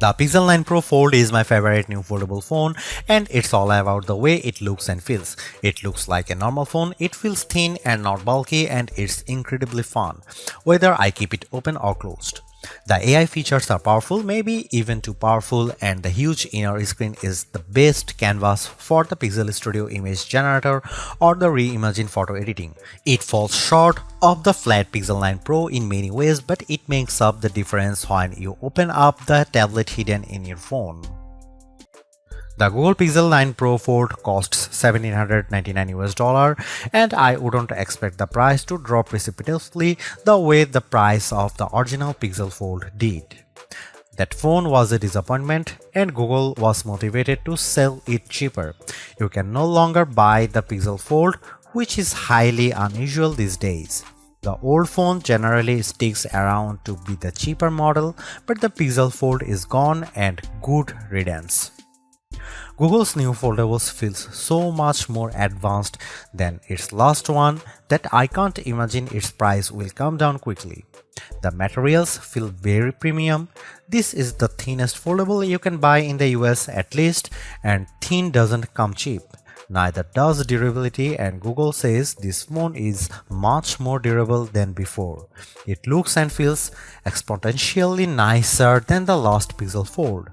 The Pixel 9 Pro Fold is my favorite new foldable phone, and it's all about the way it looks and feels. It looks like a normal phone, it feels thin and not bulky, and it's incredibly fun, whether I keep it open or closed. The AI features are powerful, maybe even too powerful, and the huge inner screen is the best canvas for the Pixel Studio image generator or the reimagined photo editing. It falls short of the flat Pixel 9 Pro in many ways, but it makes up the difference when you open up the tablet hidden in your phone. The Google Pixel 9 Pro Fold costs $1,799 and I wouldn't expect the price to drop precipitously the way the price of the original Pixel Fold did. That phone was a disappointment and Google was motivated to sell it cheaper. You can no longer buy the Pixel Fold, which is highly unusual these days. The old phone generally sticks around to be the cheaper model, but the Pixel Fold is gone and good riddance. Google's new foldables feels so much more advanced than its last one that I can't imagine its price will come down quickly. The materials feel very premium. This is the thinnest foldable you can buy in the US at least, and thin doesn't come cheap. Neither does durability, and Google says this phone is much more durable than before. It looks and feels exponentially nicer than the last Pixel Fold.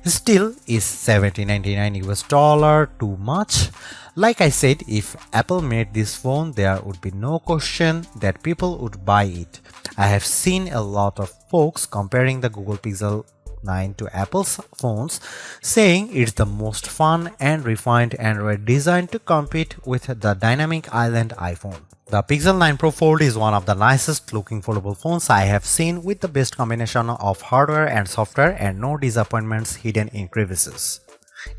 Still, is $1,799 too much? Like I said, if Apple made this phone, there would be no question that people would buy it. I have seen a lot of folks comparing the Google Pixel 9 to Apple's phones, saying it's the most fun and refined Android design to compete with the dynamic island iPhone. The Pixel 9 Pro Fold is one of the nicest looking foldable phones I have seen, with the best combination of hardware and software and no disappointments hidden in crevices.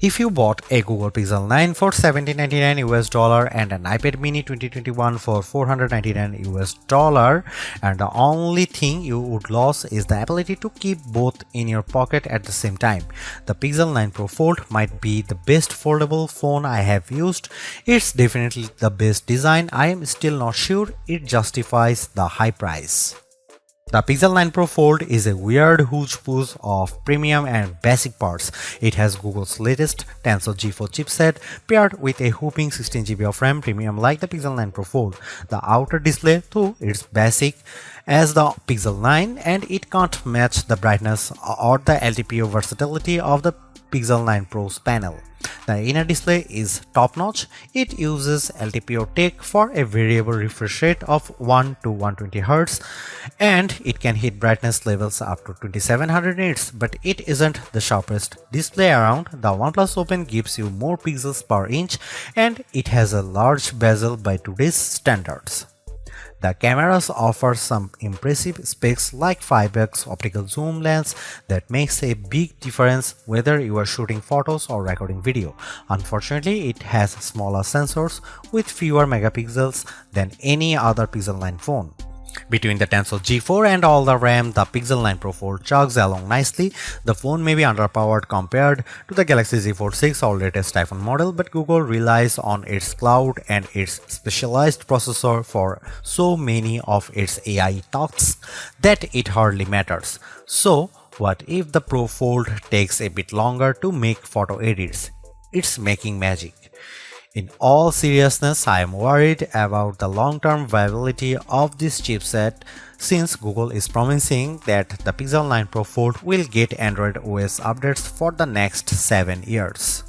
If you bought a Google Pixel 9 for $1,799 and an iPad mini 2021 for $499 and the only thing you would lose is the ability to keep both in your pocket at the same time, the Pixel 9 Pro Fold might be the best foldable phone I have used. It's definitely the best design. I am still not sure it justifies the high price. The Pixel 9 Pro Fold is a weird hodgepodge of premium and basic parts. It has Google's latest Tensor G4 chipset paired with a whopping 16GB of RAM, premium like the Pixel 9 Pro Fold. The outer display, though, is basic as the Pixel 9 and it can't match the brightness or the LTPO versatility of the Pixel 9 Pro's panel. The inner display is top-notch. It uses LTPO tech for a variable refresh rate of 1 to 120Hz and it can hit brightness levels up to 2700 nits, but it isn't the sharpest display around. The OnePlus Open gives you more pixels per inch and it has a large bezel by today's standards. The cameras offer some impressive specs like 5x optical zoom lens that makes a big difference whether you are shooting photos or recording video. Unfortunately, it has smaller sensors with fewer megapixels than any other Pixel 9 phone. Between the Tensor G4 and all the RAM, the Pixel 9 Pro Fold chugs along nicely. The phone may be underpowered compared to the Galaxy Z Fold 6 or latest iPhone model, but Google relies on its cloud and its specialized processor for so many of its AI tasks that it hardly matters. So, what if the Pro Fold takes a bit longer to make photo edits? It's making magic. In all seriousness, I am worried about the long-term viability of this chipset since Google is promising that the Pixel 9 Pro Fold will get Android OS updates for the next 7 years.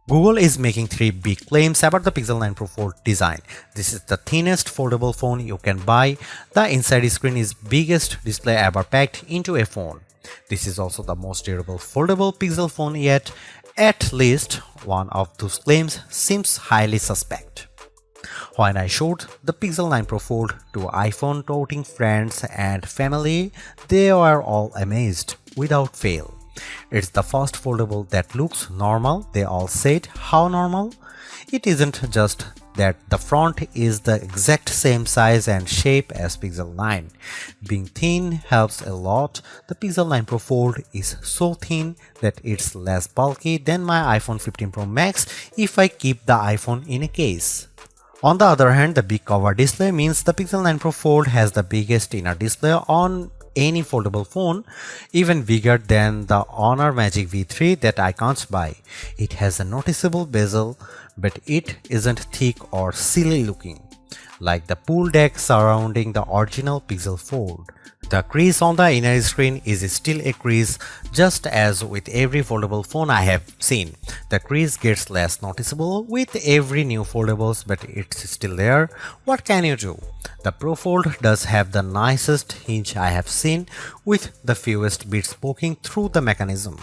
Google is making 3 big claims about the Pixel 9 Pro Fold design. This is the thinnest foldable phone you can buy. The inside screen is biggest display ever packed into a phone. This is also the most durable foldable Pixel phone yet. At least one of those claims seems highly suspect. When I showed the Pixel 9 Pro Fold to iPhone toting friends and family, they were all amazed without fail. It's the first foldable that looks normal. They all said, how normal? It isn't just that the front is the exact same size and shape as Pixel 9. Being thin helps a lot. The Pixel 9 Pro Fold is so thin that it's less bulky than my iPhone 15 Pro Max if I keep the iPhone in a case. On the other hand, the big cover display means the Pixel 9 Pro Fold has the biggest inner display on any foldable phone, even bigger than the Honor Magic V3 that I can't buy. It has a noticeable bezel, but it isn't thick or silly looking, like the pool deck surrounding the original Pixel Fold. The crease on the inner screen is still a crease, just as with every foldable phone I have seen. The crease gets less noticeable with every new foldables, but it's still there. What can you do? The Pro Fold does have the nicest hinge I have seen, with the fewest bits poking through the mechanism.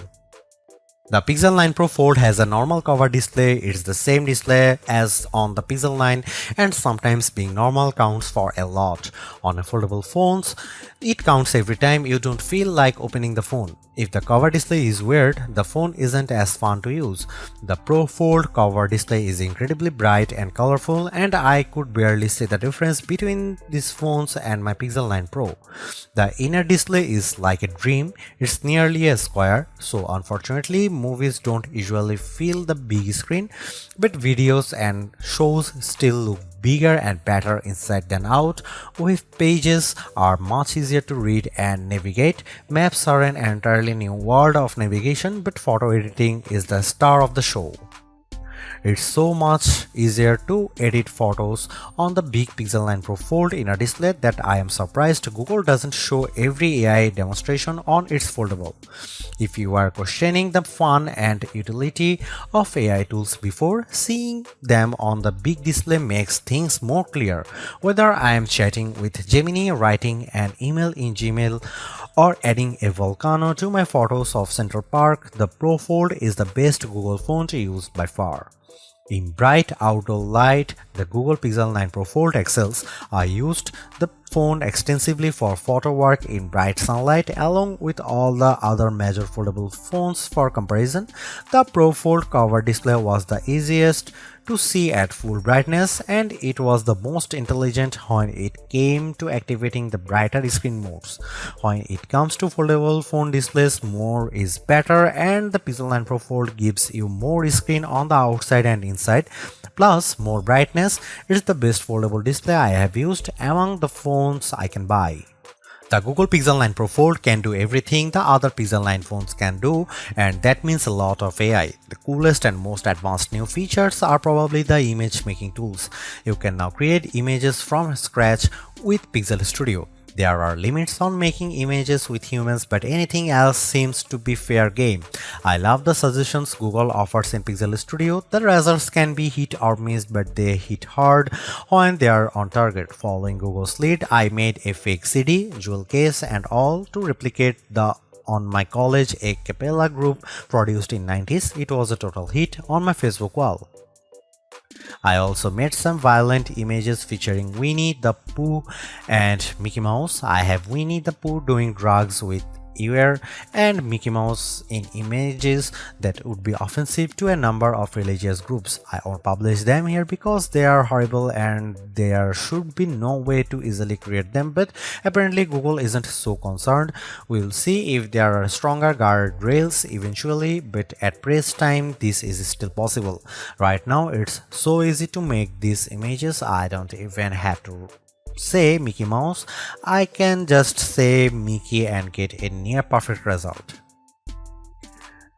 The Pixel 9 Pro Fold has a normal cover display. It's the same display as on the Pixel 9, and sometimes being normal counts for a lot. On foldable phones, it counts every time you don't feel like opening the phone. If the cover display is weird, the phone isn't as fun to use. The Pro Fold cover display is incredibly bright and colorful, and I could barely see the difference between these phones and my Pixel 9 Pro. The inner display is like a dream. It's nearly a square, so unfortunately movies don't usually fill the big screen, but videos and shows still look bigger and better inside than out. Web pages are much easier to read and navigate. Maps are an entirely new world of navigation, but photo editing is the star of the show. It's so much easier to edit photos on the big Pixel 9 Pro Fold inner display that I am surprised Google doesn't show every AI demonstration on its foldable. If you are questioning the fun and utility of AI tools before, seeing them on the big display makes things more clear. Whether I am chatting with Gemini, writing an email in Gmail, or adding a volcano to my photos of Central Park, the Pro Fold is the best Google phone to use by far. In bright outdoor light, the Google Pixel 9 Pro Fold excels. I used the phone extensively for photo work in bright sunlight along with all the other major foldable phones for comparison. The Pro Fold cover display was the easiest to see at full brightness, and it was the most intelligent when it came to activating the brighter screen modes. When it comes to foldable phone displays, more is better, and the Pixel 9 Pro Fold gives you more screen on the outside and inside, plus more brightness. It's the best foldable display I have used among the phones I can buy. The Google Pixel 9 Pro Fold can do everything the other Pixel 9 phones can do, and that means a lot of AI. The coolest and most advanced new features are probably the image making tools. You can now create images from scratch with Pixel Studio. There are limits on making images with humans, but anything else seems to be fair game. I love the suggestions Google offers in Pixel Studio. The results can be hit or miss, but they hit hard when they are on target. Following Google's lead, I made a fake CD, jewel case and all to replicate the on my college a cappella group produced in 90s. It was a total hit on my Facebook wall. I also made some violent images featuring Winnie the Pooh and Mickey Mouse. I have Winnie the Pooh doing drugs with Eeyore and Mickey Mouse in images that would be offensive to a number of religious groups. I won't publish them here because they are horrible and there should be no way to easily create them, but apparently Google isn't so concerned. We'll see if there are stronger guardrails eventually, but at press time this is still possible. Right now it's so easy to make these images, I don't even have to say Mickey Mouse, I can just say Mickey and get a near perfect result.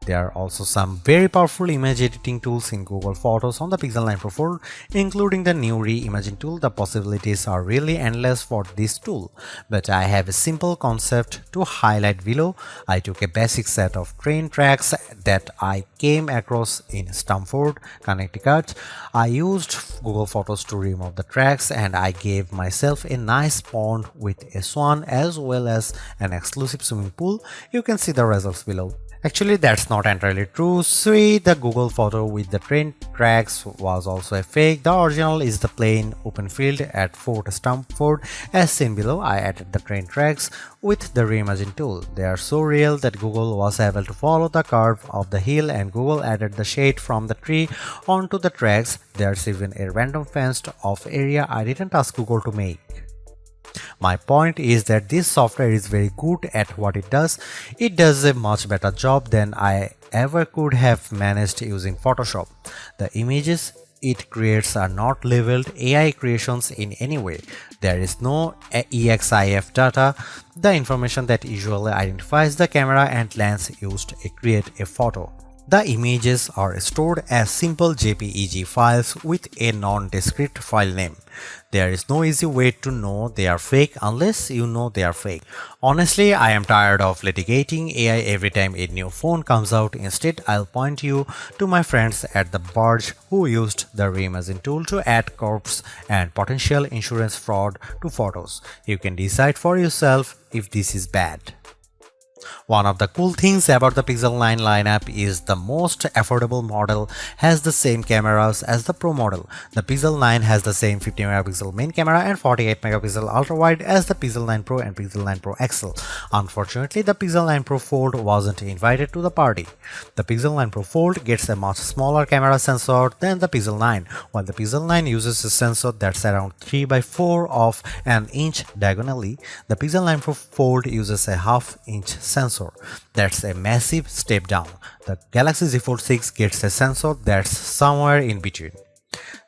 There are also some very powerful image editing tools in Google Photos on the Pixel 9 Pro Fold, including the new Reimagine tool. The possibilities are really endless for this tool, but I have a simple concept to highlight below. I took a basic set of train tracks that I came across in Stamford, Connecticut. I used Google Photos to remove the tracks, and I gave myself a nice pond with a swan as well as an exclusive swimming pool. You can see the results below. Actually, that's not entirely true. See, the Google photo with the train tracks was also a fake. The original is the plain open field at Fort Stamford. As seen below, I added the train tracks with the Reimagine tool. They are so real that Google was able to follow the curve of the hill, and Google added the shade from the tree onto the tracks. There's even a random fenced off area I didn't ask Google to make. My point is that this software is very good at what it does. It does a much better job than I ever could have managed using Photoshop. The images it creates are not labeled AI creations in any way. There is no EXIF data, the information that usually identifies the camera and lens used to create a photo. The images are stored as simple JPEG files with a non-discrete file name. There is no easy way to know they are fake unless you know they are fake. Honestly, I am tired of litigating AI every time a new phone comes out. Instead, I'll point you to my friends at the Barge who used the reimagine tool to add corpse and potential insurance fraud to photos. You can decide for yourself if this is bad. One of the cool things about the Pixel 9 lineup is the most affordable model has the same cameras as the Pro model. The Pixel 9 has the same 50 megapixel main camera and 48 megapixel ultra wide as the Pixel 9 Pro and Pixel 9 Pro XL. Unfortunately, the Pixel 9 Pro Fold wasn't invited to the party. The Pixel 9 Pro Fold gets a much smaller camera sensor than the Pixel 9, while the Pixel 9 uses a sensor that's around 3 by 4 of an inch diagonally. The Pixel 9 Pro Fold uses a half-inch sensor. That's a massive step down. The Galaxy Z Fold 6 gets a sensor that's somewhere in between.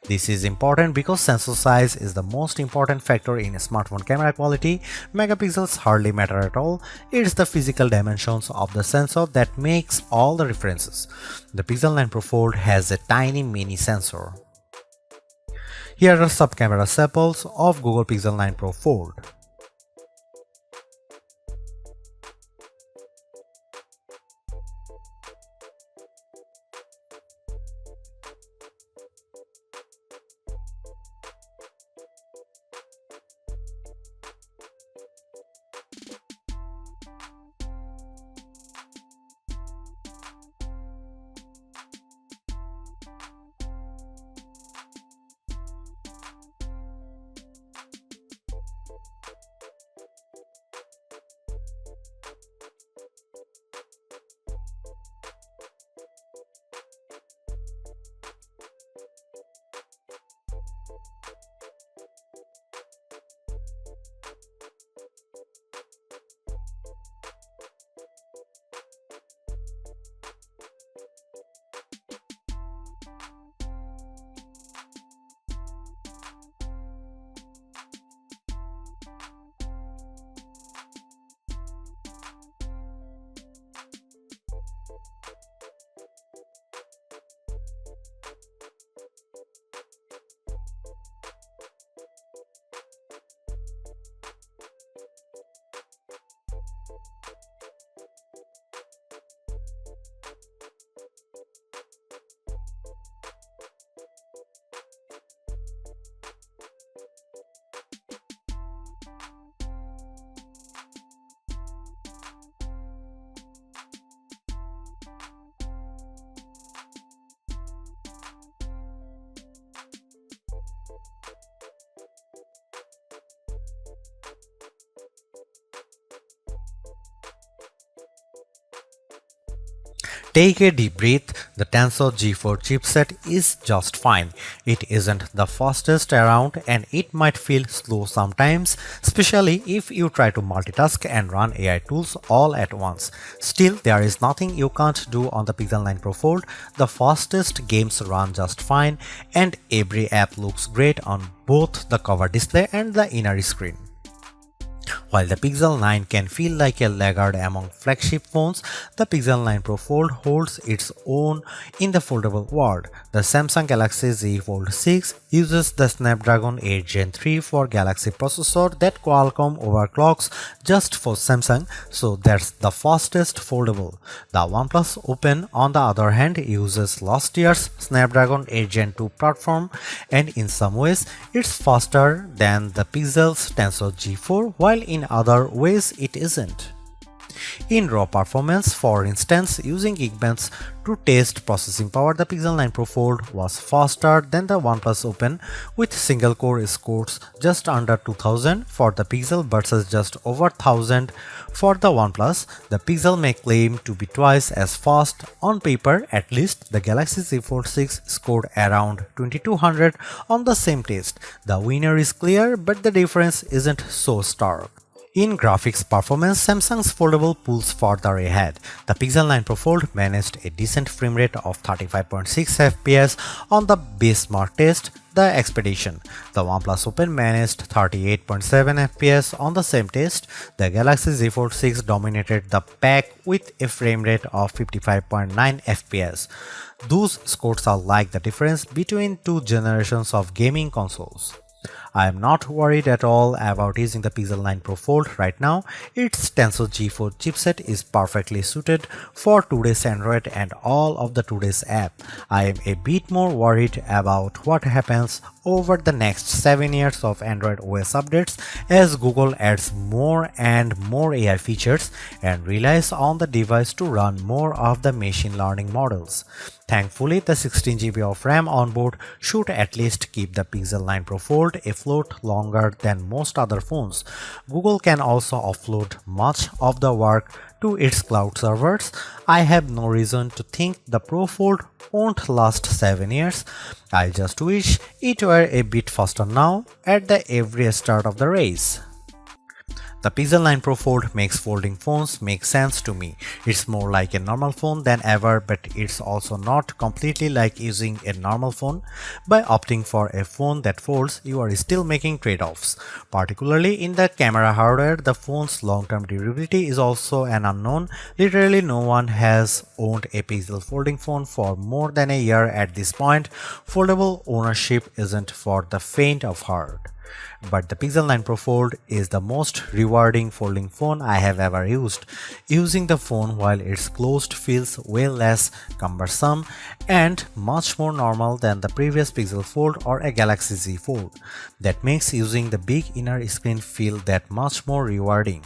This is important because sensor size is the most important factor in smartphone camera quality. Megapixels hardly matter at all. It's the physical dimensions of the sensor that makes all the differences. The Pixel 9 Pro Fold has a tiny mini sensor. Here are some camera samples of Google Pixel 9 Pro Fold. Take a deep breath, the Tensor G4 chipset is just fine. It isn't the fastest around and it might feel slow sometimes, especially if you try to multitask and run AI tools all at once. Still, there is nothing you can't do on the Pixel 9 Pro Fold. The fastest games run just fine and every app looks great on both the cover display and the inner screen. While the Pixel 9 can feel like a laggard among flagship phones, the Pixel 9 Pro Fold holds its own in the foldable world. The Samsung Galaxy Z Fold 6 uses the Snapdragon 8 Gen 3 for Galaxy processor that Qualcomm overclocks just for Samsung, so that's the fastest foldable. The OnePlus Open, on the other hand, uses last year's Snapdragon 8 Gen 2 platform, and in some ways, it's faster than the Pixel's Tensor G4, while in other ways it isn't. In raw performance, for instance, using Geekbench to test processing power, the Pixel 9 Pro Fold was faster than the OnePlus Open with single-core scores just under 2000 for the Pixel versus just over 1000 for the OnePlus. The Pixel may claim to be twice as fast. On paper, at least, the Galaxy Z Fold 6 scored around 2200 on the same test. The winner is clear, but the difference isn't so stark. In graphics performance, Samsung's foldable pulls further ahead. The Pixel 9 Pro Fold managed a decent frame rate of 35.6 FPS on the benchmark test, the Expedition. The OnePlus Open managed 38.7 FPS on the same test. The Galaxy Z Fold 6 dominated the pack with a frame rate of 55.9 FPS. Those scores are like the difference between two generations of gaming consoles. I am not worried at all about using the Pixel 9 Pro Fold right now. Its Tensor G4 chipset is perfectly suited for today's Android and all of the today's app. I am a bit more worried about what happens over the next 7 years of Android OS updates as Google adds more and more AI features and relies on the device to run more of the machine learning models. Thankfully, the 16GB of RAM onboard should at least keep the Pixel 9 Pro Fold afloat longer than most other phones. Google can also offload much of the work to its cloud servers. I have no reason to think the Pro Fold won't last 7 years. I just wish it were a bit faster now at the every start of the race. The Pixel 9 Pro Fold makes folding phones make sense to me. It's more like a normal phone than ever, but it's also not completely like using a normal phone. By opting for a phone that folds, you are still making trade-offs. Particularly in the camera hardware, the phone's long-term durability is also an unknown. Literally no one has owned a Pixel folding phone for more than a year at this point. Foldable ownership isn't for the faint of heart. But the Pixel 9 Pro Fold is the most rewarding folding phone I have ever used. Using the phone while it's closed feels way less cumbersome and much more normal than the previous Pixel Fold or a Galaxy Z Fold. That makes using the big inner screen feel that much more rewarding.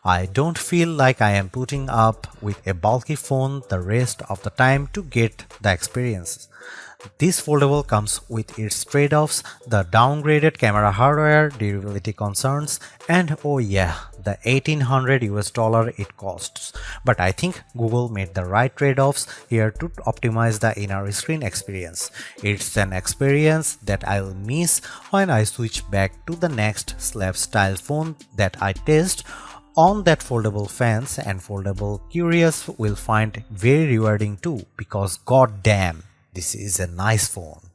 I don't feel like I am putting up with a bulky phone the rest of the time to get the experience. This foldable comes with its trade-offs, the downgraded camera hardware, durability concerns, and oh yeah, the $1800 it costs. But I think Google made the right trade-offs here to optimize the inner screen experience. It's an experience that I'll miss when I switch back to the next slab style phone that I test on that foldable fans, and foldable curious will find very rewarding too, because goddamn, this is a nice phone.